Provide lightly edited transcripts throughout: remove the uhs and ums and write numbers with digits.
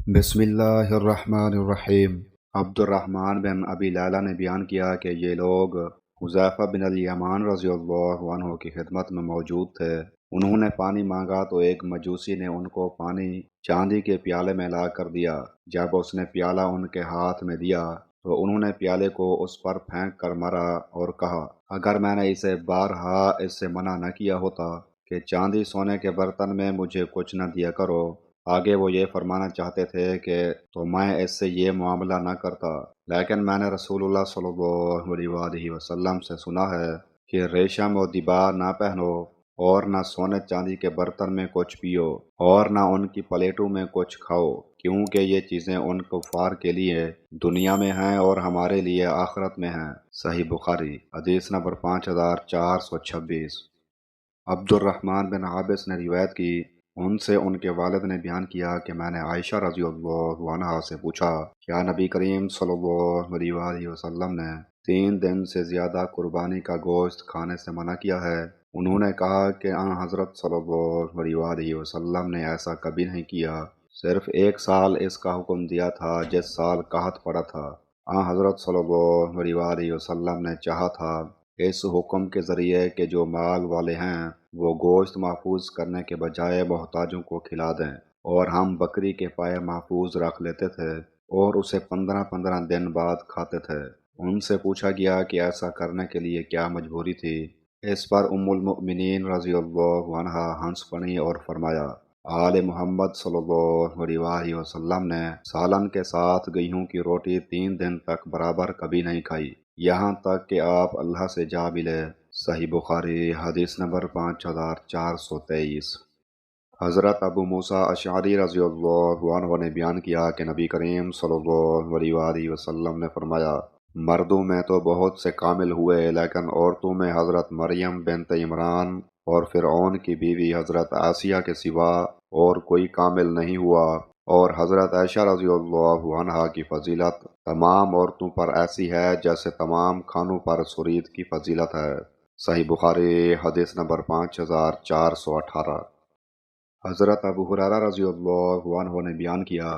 بسم اللہ الرحمن الرحیم۔ عبد الرحمن بن ابی لیلہ نے بیان کیا کہ یہ لوگ حذیفہ بن الیمان رضی اللہ عنہ کی خدمت میں موجود تھے۔ انہوں نے پانی مانگا تو ایک مجوسی نے ان کو پانی چاندی کے پیالے میں لا کر دیا۔ جب اس نے پیالہ ان کے ہاتھ میں دیا تو انہوں نے پیالے کو اس پر پھینک کر مارا اور کہا، اگر میں نے اسے بارہا اس سے منع نہ کیا ہوتا کہ چاندی سونے کے برتن میں مجھے کچھ نہ دیا کرو۔ آگے وہ یہ فرمانا چاہتے تھے کہ تو میں اس سے یہ معاملہ نہ کرتا، لیکن میں نے رسول اللہ صلی اللہ علیہ وسلم سے سنا ہے کہ ریشم و دیبا نہ پہنو اور نہ سونے چاندی کے برتن میں کچھ پیو اور نہ ان کی پلیٹوں میں کچھ کھاؤ، کیونکہ یہ چیزیں ان کفار کے لیے دنیا میں ہیں اور ہمارے لیے آخرت میں ہیں۔ صحیح بخاری حدیث نمبر 5426۔ عبد الرحمن بن عابس نے روایت کی، ان سے ان کے والد نے بیان کیا کہ میں نے عائشہ رضی اللہ عنہا سے پوچھا، کیا نبی کریم صلی اللہ علیہ وسلم نے 3 دن سے زیادہ قربانی کا گوشت کھانے سے منع کیا ہے؟ انہوں نے کہا کہ حضرت صلی اللہ علیہ وسلم نے ایسا کبھی نہیں کیا، صرف 1 سال اس کا حکم دیا تھا جس سال قحط پڑا تھا۔ حضرت صلی اللہ علیہ وسلم نے چاہا تھا اس حکم کے ذریعے کہ جو مال والے ہیں وہ گوشت محفوظ کرنے کے بجائے محتاجوں کو کھلا دیں، اور ہم بکری کے پائے محفوظ رکھ لیتے تھے اور اسے 15 دن بعد کھاتے تھے۔ ان سے پوچھا گیا کہ ایسا کرنے کے لیے کیا مجبوری تھی؟ اس پر ام المؤمنین رضی اللہ عنہا ہنس پڑیں اور فرمایا، آل محمد صلی اللہ علیہ وسلم نے سالن کے ساتھ گیہوں کی روٹی 3 دن تک برابر کبھی نہیں کھائی، یہاں تک کہ آپ اللہ سے جا ملے۔ صحیح بخاری حدیث نمبر 5423۔ حضرت ابو موسیٰ اشعری رضی اللہ عنہ نے بیان کیا کہ نبی کریم صلی اللہ علیہ وسلم نے فرمایا، مردوں میں تو بہت سے کامل ہوئے لیکن عورتوں میں حضرت مریم بنت عمران اور فرعون کی بیوی حضرت آسیہ کے سوا اور کوئی کامل نہیں ہوا، اور حضرت عائشہ رضی اللہ عنہا کی فضیلت تمام عورتوں پر ایسی ہے جیسے تمام کھانوں پر سرید کی فضیلت ہے۔ صحیح بخاری حدیث نمبر 5418۔ حضرت ابو ہریرہ رضی اللہ عنہ نے بیان کیا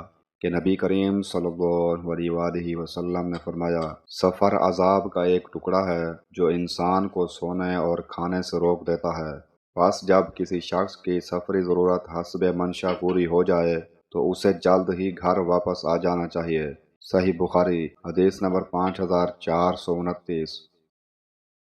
کہ نبی کریم صلی اللہ علیہ وسلم نے فرمایا، سفر عذاب کا ایک ٹکڑا ہے جو انسان کو سونے اور کھانے سے روک دیتا ہے، بس جب کسی شخص کی سفری ضرورت حسب منشا پوری ہو جائے تو اسے جلد ہی گھر واپس آ جانا چاہیے۔ صحیح بخاری حدیث نمبر 5429۔